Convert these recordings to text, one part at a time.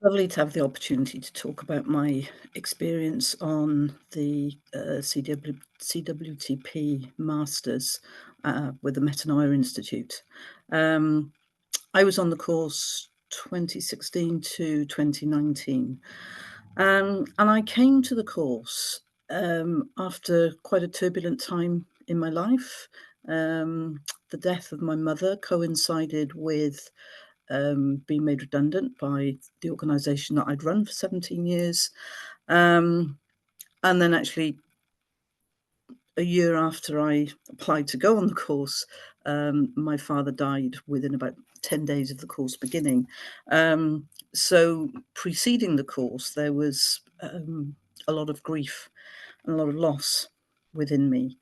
lovely to have the opportunity to talk about my experience on the CWTP Masters with the Metanoia Institute. I was on the course 2016 to 2019. And I came to the course after quite a turbulent time in my life. The death of my mother coincided with being made redundant by the organisation that I'd run for 17 years. And then actually a year after I applied to go on the course, my father died within about 10 days of the course beginning. So preceding the course, there was a lot of grief and a lot of loss within me.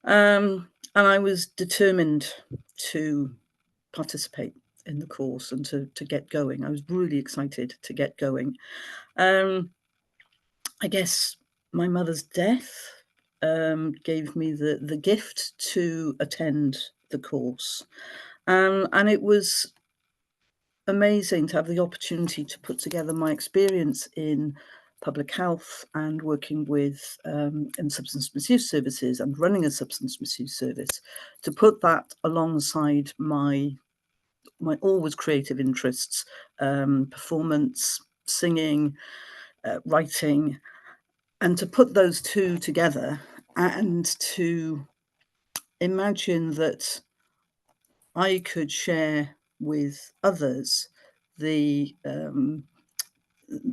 And I was determined to participate in the course and to get going. I was really excited to get going. I guess my mother's death gave me the gift to attend the course. And it was amazing to have the opportunity to put together my experience in public health and working with in substance misuse services and running a substance misuse service, to put that alongside my always creative interests, performance, singing, writing, and to put those two together and to imagine that I could share with others the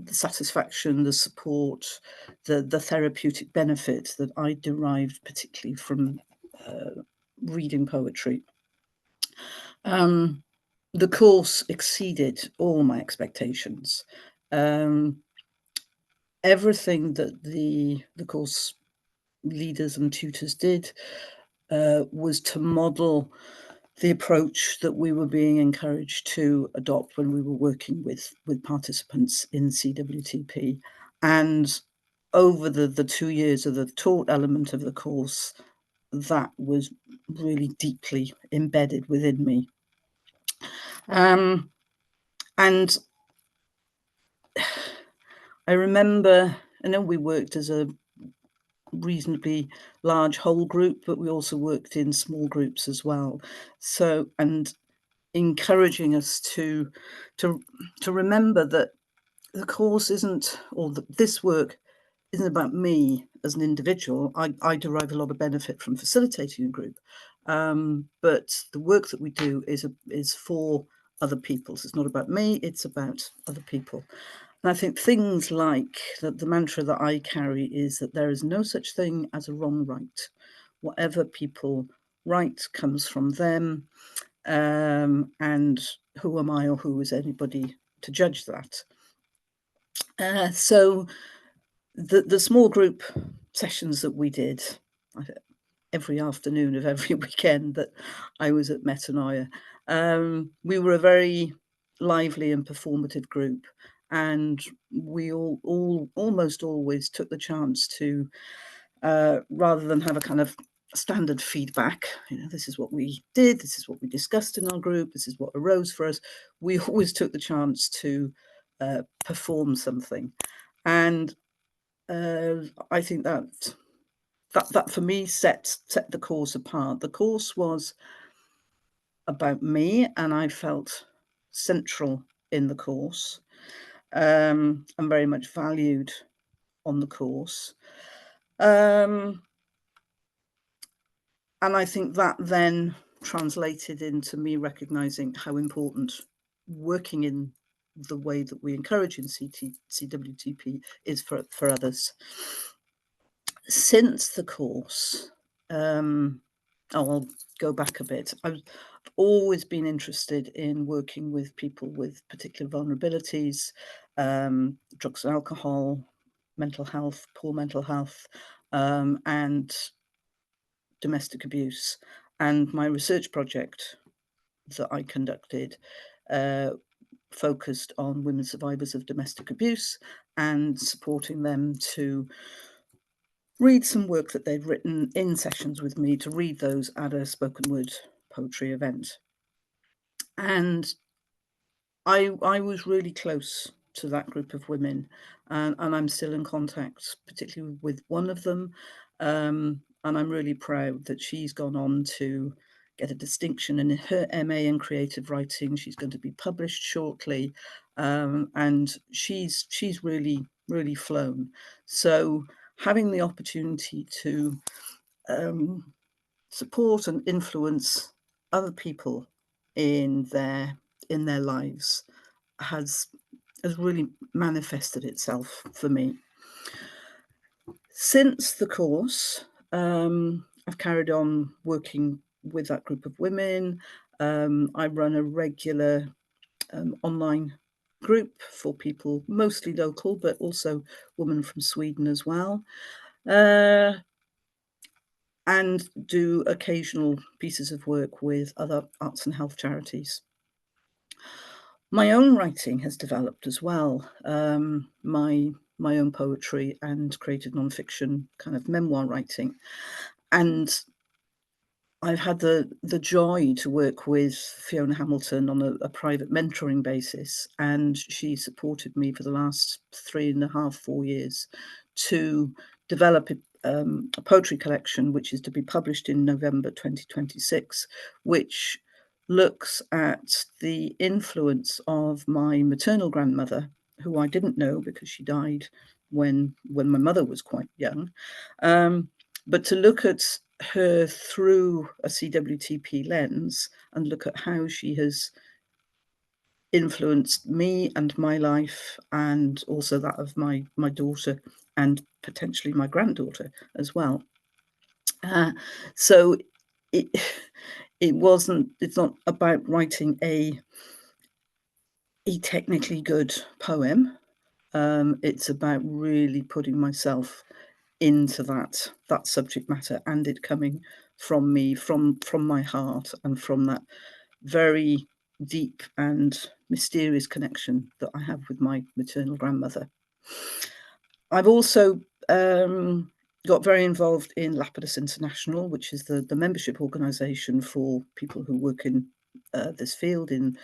satisfaction, the support, the therapeutic benefit that I derived particularly from reading poetry. The course exceeded all my expectations. Everything that the course leaders and tutors did was to model the approach that we were being encouraged to adopt when we were working with participants in CWTP. And over the 2 years of the taught element of the course, that was really deeply embedded within me. And I remember, I know we worked as a reasonably large whole group, but we also worked in small groups as well. So, and encouraging us to remember that the course isn't, or this work isn't about me as an individual. I derive a lot of benefit from facilitating a group, but the work that we do is for other people. So it's not about me, it's about other people. And I think things like the mantra that I carry is that there is no such thing as a wrong right. Whatever people write comes from them, and who am I or who is anybody to judge that? So the small group sessions that we did every afternoon of every weekend that I was at Metanoia, we were a very lively and performative group, and we all almost always took the chance to, rather than have a kind of standard feedback, this is what we did, this is what we discussed in our group, this is what arose for us, we always took the chance to perform something. And I think that for me set the course apart. The course was about me, and I felt central in the course, and very much valued on the course. And I think that then translated into me recognizing how important working in the way that we encourage in CWTP is for others. Since the course, I'll go back a bit. I've always been interested in working with people with particular vulnerabilities, drugs and alcohol, mental health, poor mental health, and domestic abuse. And my research project that I conducted focused on women survivors of domestic abuse and supporting them to read some work that they'd written in sessions with me, to read those at a spoken word poetry event. And I was really close to that group of women, and I'm still in contact, particularly with one of them, and I'm really proud that she's gone on to get a distinction in her MA in creative writing. She's going to be published shortly, and she's really flown. So having the opportunity to support and influence other people in their lives has really manifested itself for me. Since the course, I've carried on working with that group of women. I run a regular online group for people, mostly local, but also women from Sweden as well, and do occasional pieces of work with other arts and health charities. My own writing has developed as well. My own poetry and creative nonfiction kind of memoir writing. And I've had the joy to work with Fiona Hamilton on a private mentoring basis, and she supported me for the last 3.5, 4 years to develop a poetry collection, which is to be published in November 2026, which looks at the influence of my maternal grandmother, who I didn't know because she died when my mother was quite young, but to look at her through a CWTP lens and look at how she has influenced me and my life, and also that of my daughter and potentially my granddaughter as well. So it it's not about writing a technically good poem. It's about really putting myself into that subject matter, and it coming from me, from my heart, and from that very deep and mysterious connection that I have with my maternal grandmother. I've also got very involved in Lapidus International, which is the membership organisation for people who work in this field, in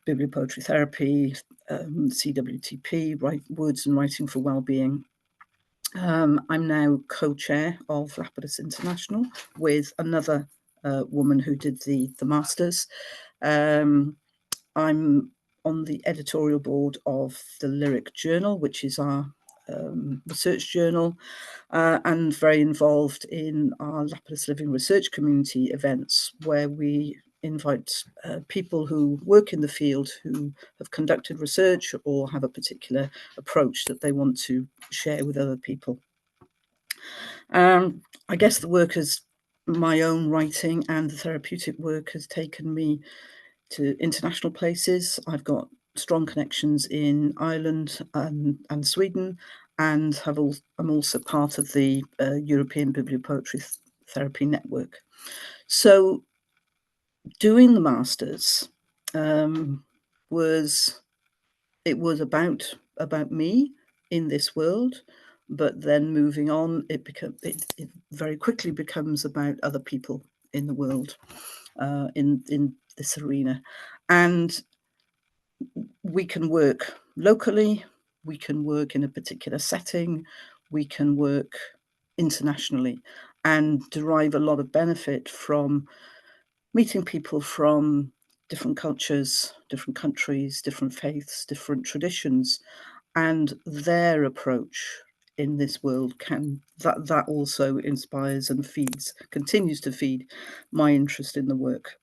bibliopoetry therapy, CWTP, words and writing for wellbeing. I'm now co-chair of Lapidus International with another woman who did the masters. I'm on the editorial board of the Lyric Journal, which is our research journal, and very involved in our Lapidus Living Research Community events, where we invite people who work in the field, who have conducted research or have a particular approach that they want to share with other people. I guess the work as my own writing and the therapeutic work has taken me to international places. I've got strong connections in Ireland and Sweden, and I'm also part of the European Bibliopoetry Therapy Network. So doing the masters was about me in this world, but then moving on, it very quickly becomes about other people in the world, in this arena. And we can work locally, we can work in a particular setting, we can work internationally, and derive a lot of benefit from meeting people from different cultures, different countries, different faiths, different traditions, and their approach in this world that also inspires and continues to feed my interest in the work.